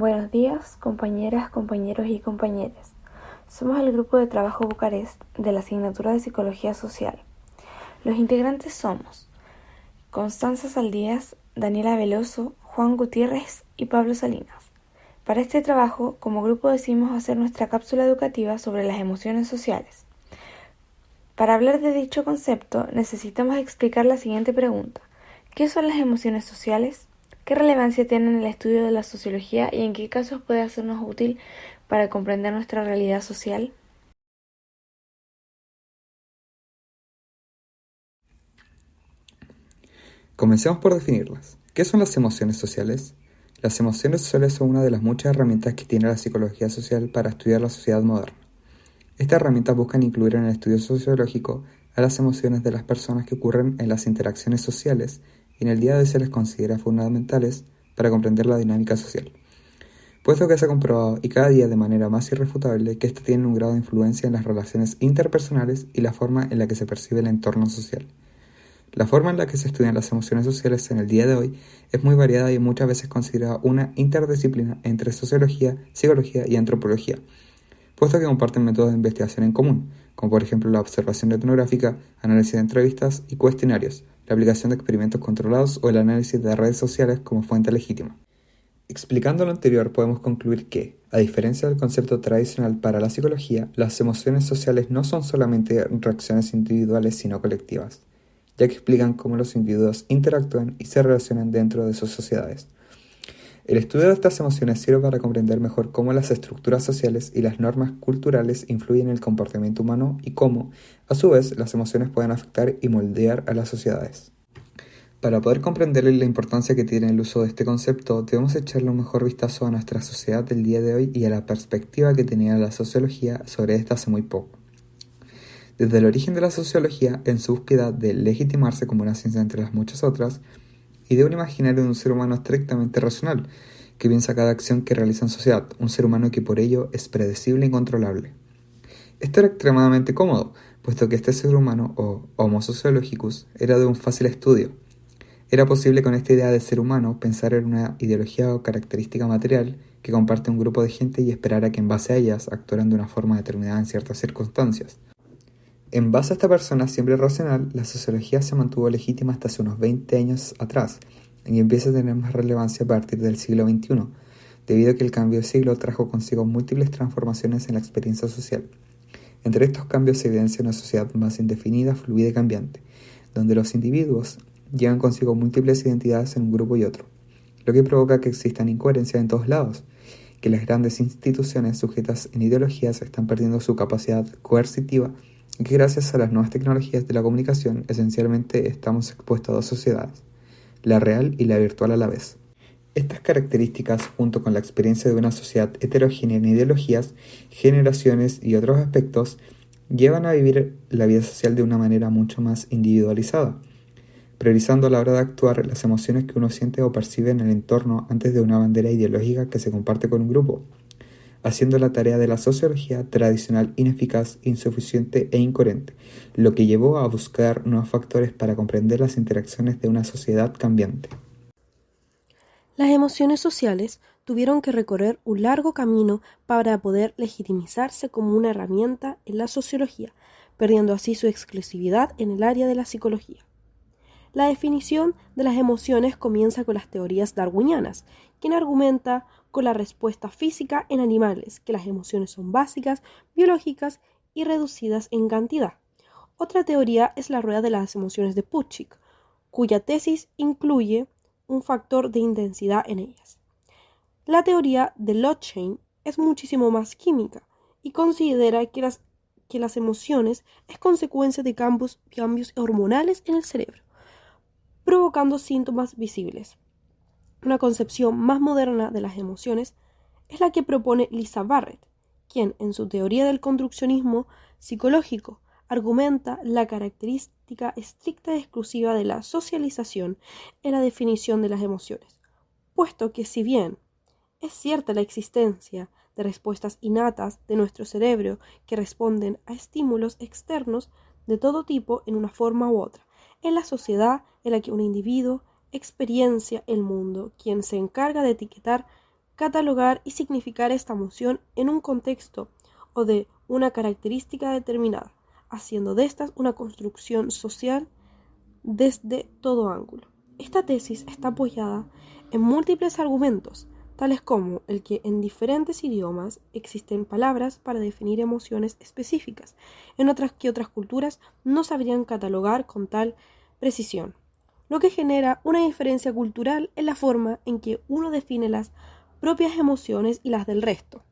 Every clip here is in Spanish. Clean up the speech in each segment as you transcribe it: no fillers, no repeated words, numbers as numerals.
Buenos días, compañeras, compañeros y compañeras. Somos el grupo de trabajo Bucarest de la asignatura de Psicología Social. Los integrantes somos Constanza Saldías, Daniela Veloso, Juan Gutiérrez y Pablo Salinas. Para este trabajo, como grupo decidimos hacer nuestra cápsula educativa sobre las emociones sociales. Para hablar de dicho concepto, necesitamos explicar la siguiente pregunta. ¿Qué son las emociones sociales? ¿Qué relevancia tienen en el estudio de la sociología y en qué casos puede hacernos útil para comprender nuestra realidad social? Comencemos por definirlas. ¿Qué son las emociones sociales? Las emociones sociales son una de las muchas herramientas que tiene la psicología social para estudiar la sociedad moderna. Estas herramientas buscan incluir en el estudio sociológico a las emociones de las personas que ocurren en las interacciones sociales y en el día de hoy se les considera fundamentales para comprender la dinámica social. Puesto que se ha comprobado y cada día de manera más irrefutable que éstas tienen un grado de influencia en las relaciones interpersonales y la forma en la que se percibe el entorno social. La forma en la que se estudian las emociones sociales en el día de hoy es muy variada y muchas veces considerada una interdisciplina entre sociología, psicología y antropología, puesto que comparten métodos de investigación en común, como por ejemplo la observación etnográfica, análisis de entrevistas y cuestionarios, la aplicación de experimentos controlados o el análisis de redes sociales como fuente legítima. Explicando lo anterior, podemos concluir que, a diferencia del concepto tradicional para la psicología, las emociones sociales no son solamente reacciones individuales sino colectivas, ya que explican cómo los individuos interactúan y se relacionan dentro de sus sociedades. El estudio de estas emociones sirve para comprender mejor cómo las estructuras sociales y las normas culturales influyen en el comportamiento humano y cómo, a su vez, las emociones pueden afectar y moldear a las sociedades. Para poder comprender la importancia que tiene el uso de este concepto, debemos echarle un mejor vistazo a nuestra sociedad del día de hoy y a la perspectiva que tenía la sociología sobre esta hace muy poco. Desde el origen de la sociología, en su búsqueda de legitimarse como una ciencia entre las muchas otras, y de un imaginario de un ser humano estrictamente racional, que piensa cada acción que realiza en sociedad, un ser humano que por ello es predecible y controlable. Esto era extremadamente cómodo, puesto que este ser humano, o Homo sociologicus, era de un fácil estudio. Era posible con esta idea de ser humano pensar en una ideología o característica material que comparte un grupo de gente y esperar a que en base a ellas actuaran de una forma determinada en ciertas circunstancias. En base a esta persona siempre racional, la sociología se mantuvo legítima hasta hace unos 20 años atrás y empieza a tener más relevancia a partir del siglo XXI, debido a que el cambio de siglo trajo consigo múltiples transformaciones en la experiencia social. Entre estos cambios se evidencia una sociedad más indefinida, fluida y cambiante, donde los individuos llevan consigo múltiples identidades en un grupo y otro, lo que provoca que existan incoherencias en todos lados, que las grandes instituciones sujetas en ideologías están perdiendo su capacidad coercitiva y que gracias a las nuevas tecnologías de la comunicación esencialmente estamos expuestos a dos sociedades, la real y la virtual a la vez. Estas características, junto con la experiencia de una sociedad heterogénea en ideologías, generaciones y otros aspectos, llevan a vivir la vida social de una manera mucho más individualizada, priorizando a la hora de actuar las emociones que uno siente o percibe en el entorno antes de una bandera ideológica que se comparte con un grupo, haciendo la tarea de la sociología tradicional ineficaz, insuficiente e incoherente, lo que llevó a buscar nuevos factores para comprender las interacciones de una sociedad cambiante. Las emociones sociales tuvieron que recorrer un largo camino para poder legitimizarse como una herramienta en la sociología, perdiendo así su exclusividad en el área de la psicología. La definición de las emociones comienza con las teorías darwinianas, quien argumenta con la respuesta física en animales, que las emociones son básicas, biológicas y reducidas en cantidad. Otra teoría es la rueda de las emociones de Puchik, cuya tesis incluye un factor de intensidad en ellas. La teoría de Lochain es muchísimo más química y considera que las emociones es consecuencia de cambios hormonales en el cerebro, provocando síntomas visibles. Una concepción más moderna de las emociones es la que propone Lisa Barrett, quien, en su teoría del construccionismo psicológico, argumenta la característica estricta y exclusiva de la socialización en la definición de las emociones, puesto que si bien es cierta la existencia de respuestas innatas de nuestro cerebro que responden a estímulos externos de todo tipo en una forma u otra, en la sociedad en la que un individuo experiencia el mundo, quien se encarga de etiquetar catalogar y significar esta emoción en un contexto o de una característica determinada, haciendo de estas una construcción social desde todo ángulo. Esta tesis está apoyada en múltiples argumentos, tales como el que en diferentes idiomas existen palabras para definir emociones específicas, en otras culturas no sabrían catalogar con tal precisión, lo que genera una diferencia cultural en la forma en que uno define las propias emociones y las del resto.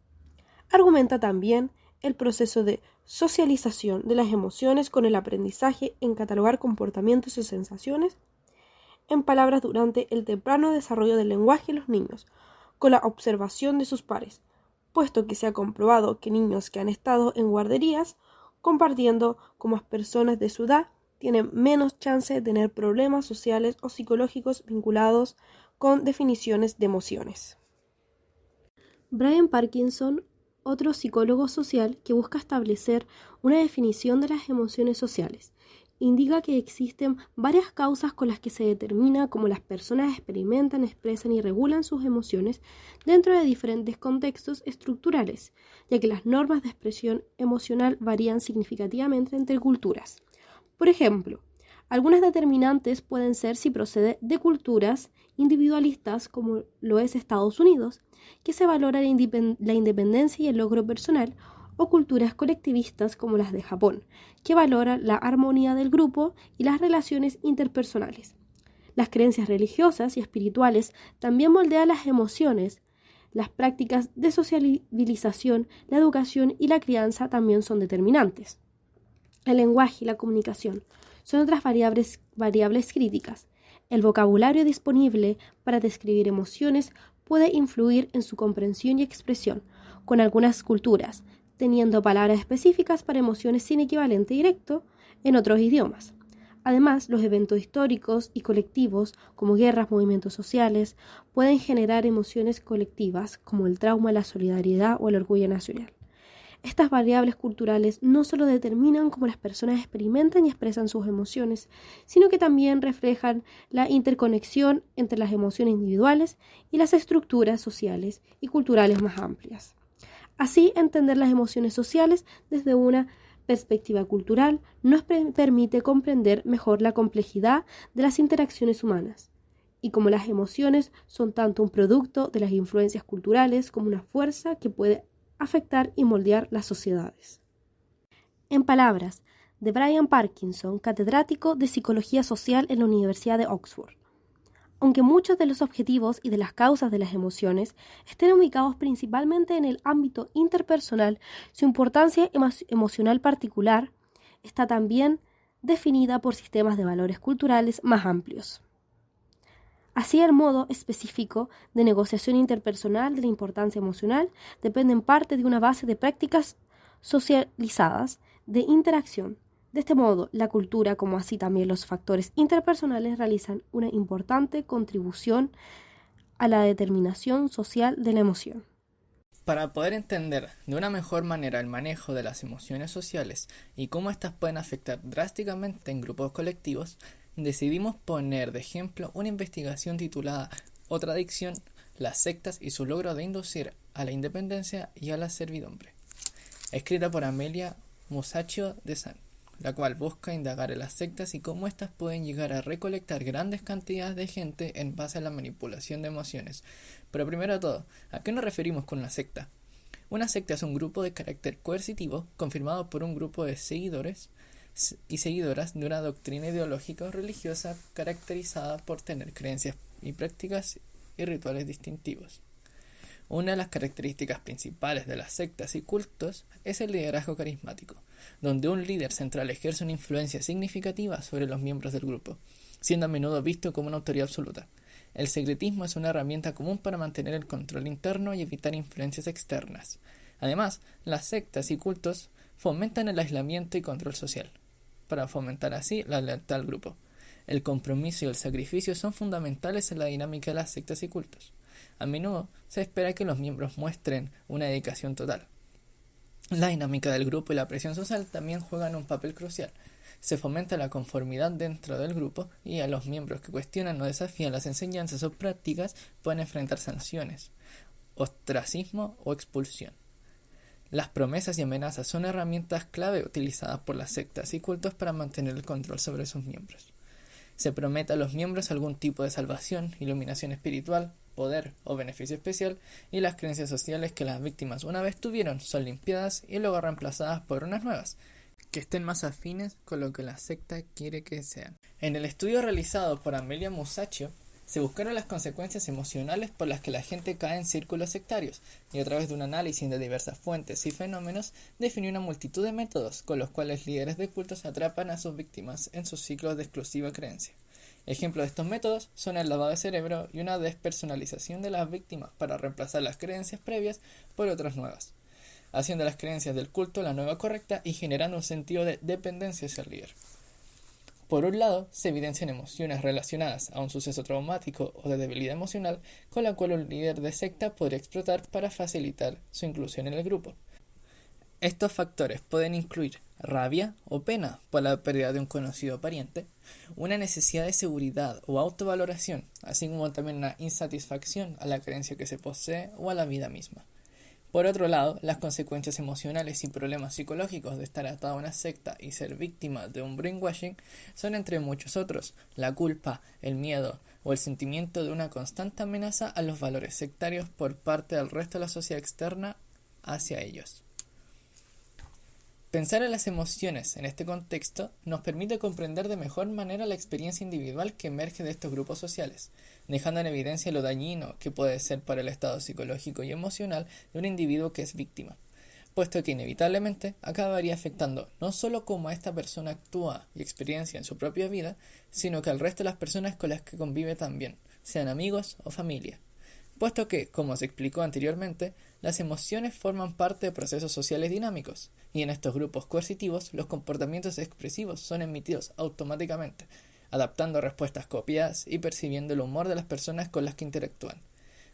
Argumenta también el proceso de socialización de las emociones con el aprendizaje en catalogar comportamientos y sensaciones en palabras durante el temprano desarrollo del lenguaje en los niños, con la observación de sus pares, puesto que se ha comprobado que niños que han estado en guarderías compartiendo con más personas de su edad tienen menos chance de tener problemas sociales o psicológicos vinculados con definiciones de emociones. Brian Parkinson, otro psicólogo social que busca establecer una definición de las emociones sociales, indica que existen varias causas con las que se determina cómo las personas experimentan, expresan y regulan sus emociones dentro de diferentes contextos estructurales, ya que las normas de expresión emocional varían significativamente entre culturas. Por ejemplo, algunas determinantes pueden ser si procede de culturas individualistas como lo es Estados Unidos, que se valora la independencia y el logro personal, o culturas colectivistas como las de Japón, que valoran la armonía del grupo y las relaciones interpersonales. Las creencias religiosas y espirituales también moldean las emociones. Las prácticas de sociabilización, la educación y la crianza también son determinantes. El lenguaje y la comunicación son otras variables críticas. El vocabulario disponible para describir emociones puede influir en su comprensión y expresión, con algunas culturas teniendo palabras específicas para emociones sin equivalente directo en otros idiomas. Además, los eventos históricos y colectivos, como guerras, movimientos sociales, pueden generar emociones colectivas, como el trauma, la solidaridad o el orgullo nacional. Estas variables culturales no solo determinan cómo las personas experimentan y expresan sus emociones, sino que también reflejan la interconexión entre las emociones individuales y las estructuras sociales y culturales más amplias. Así, entender las emociones sociales desde una perspectiva cultural nos permite comprender mejor la complejidad de las interacciones humanas y cómo las emociones son tanto un producto de las influencias culturales como una fuerza que puede afectar y moldear las sociedades. En palabras de Brian Parkinson, catedrático de Psicología Social en la Universidad de Oxford, aunque muchos de los objetivos y de las causas de las emociones estén ubicados principalmente en el ámbito interpersonal, su importancia emocional particular está también definida por sistemas de valores culturales más amplios. Así, el modo específico de negociación interpersonal de la importancia emocional depende en parte de una base de prácticas socializadas de interacción. De este modo, la cultura, como así también los factores interpersonales, realizan una importante contribución a la determinación social de la emoción. Para poder entender de una mejor manera el manejo de las emociones sociales y cómo éstas pueden afectar drásticamente en grupos colectivos, decidimos poner de ejemplo una investigación titulada Otra adicción, las sectas y su logro de inducir a la independencia y a la servidumbre, escrita por Amelia Musacchio de San, la cual busca indagar en las sectas y cómo éstas pueden llegar a recolectar grandes cantidades de gente en base a la manipulación de emociones. Pero primero de todo, ¿a qué nos referimos con una secta? Una secta es un grupo de carácter coercitivo confirmado por un grupo de seguidores y seguidoras de una doctrina ideológica o religiosa caracterizada por tener creencias y prácticas y rituales distintivos. Una de las características principales de las sectas y cultos es el liderazgo carismático, donde un líder central ejerce una influencia significativa sobre los miembros del grupo, siendo a menudo visto como una autoridad absoluta. El secretismo es una herramienta común para mantener el control interno y evitar influencias externas. Además, las sectas y cultos fomentan el aislamiento y control social, para fomentar así la lealtad al grupo. El compromiso y el sacrificio son fundamentales en la dinámica de las sectas y cultos. A menudo se espera que los miembros muestren una dedicación total. La dinámica del grupo y la presión social también juegan un papel crucial. Se fomenta la conformidad dentro del grupo y a los miembros que cuestionan o desafían las enseñanzas o prácticas pueden enfrentar sanciones ostracismo o expulsión. Las promesas y amenazas son herramientas clave utilizadas por las sectas y cultos para mantener el control sobre sus miembros. Se promete a los miembros algún tipo de salvación, iluminación espiritual, poder o beneficio especial, y las creencias sociales que las víctimas una vez tuvieron son limpiadas y luego reemplazadas por unas nuevas, que estén más afines con lo que la secta quiere que sean. En el estudio realizado por Amelia Musacchio, se buscaron las consecuencias emocionales por las que la gente cae en círculos sectarios, y a través de un análisis de diversas fuentes y fenómenos, definió una multitud de métodos con los cuales líderes de cultos atrapan a sus víctimas en sus ciclos de exclusiva creencia. Ejemplos de estos métodos son el lavado de cerebro y una despersonalización de las víctimas para reemplazar las creencias previas por otras nuevas, haciendo las creencias del culto la nueva correcta y generando un sentido de dependencia hacia el líder. Por un lado, se evidencian emociones relacionadas a un suceso traumático o de debilidad emocional con la cual un líder de secta podría explotar para facilitar su inclusión en el grupo. Estos factores pueden incluir rabia o pena por la pérdida de un conocido pariente, una necesidad de seguridad o autovaloración, así como también una insatisfacción a la creencia que se posee o a la vida misma. Por otro lado, las consecuencias emocionales y problemas psicológicos de estar atado a una secta y ser víctima de un brainwashing son entre muchos otros, la culpa, el miedo o el sentimiento de una constante amenaza a los valores sectarios por parte del resto de la sociedad externa hacia ellos. Pensar en las emociones en este contexto nos permite comprender de mejor manera la experiencia individual que emerge de estos grupos sociales, dejando en evidencia lo dañino que puede ser para el estado psicológico y emocional de un individuo que es víctima, puesto que inevitablemente acabaría afectando no solo cómo esta persona actúa y experiencia en su propia vida, sino que al resto de las personas con las que convive también, sean amigos o familia. Puesto que, como se explicó anteriormente, las emociones forman parte de procesos sociales dinámicos, y en estos grupos coercitivos los comportamientos expresivos son emitidos automáticamente, adaptando respuestas copiadas y percibiendo el humor de las personas con las que interactúan.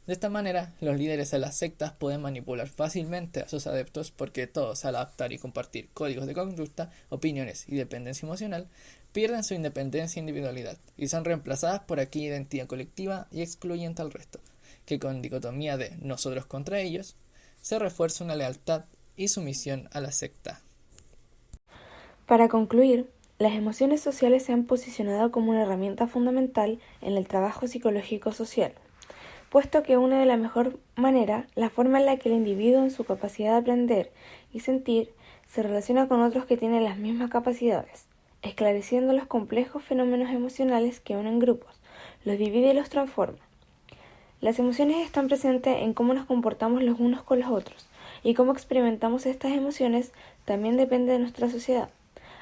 De esta manera, los líderes de las sectas pueden manipular fácilmente a sus adeptos porque todos, al adaptar y compartir códigos de conducta, opiniones y dependencia emocional, pierden su independencia e individualidad y son reemplazadas por aquella identidad colectiva y excluyente al resto, que con dicotomía de nosotros contra ellos, se refuerza una lealtad y sumisión a la secta. Para concluir, las emociones sociales se han posicionado como una herramienta fundamental en el trabajo psicológico social, puesto que une de la mejor manera la forma en la que el individuo, en su capacidad de aprender y sentir, se relaciona con otros que tienen las mismas capacidades, esclareciendo los complejos fenómenos emocionales que unen grupos, los divide y los transforma. Las emociones están presentes en cómo nos comportamos los unos con los otros, y cómo experimentamos estas emociones también depende de nuestra sociedad.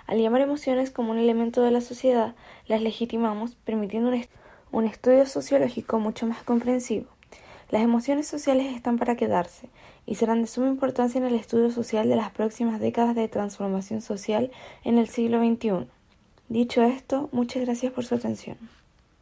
Al llamar emociones como un elemento de la sociedad, las legitimamos, permitiendo un estudio sociológico mucho más comprensivo. Las emociones sociales están para quedarse, y serán de suma importancia en el estudio social de las próximas décadas de transformación social en el siglo XXI. Dicho esto, muchas gracias por su atención.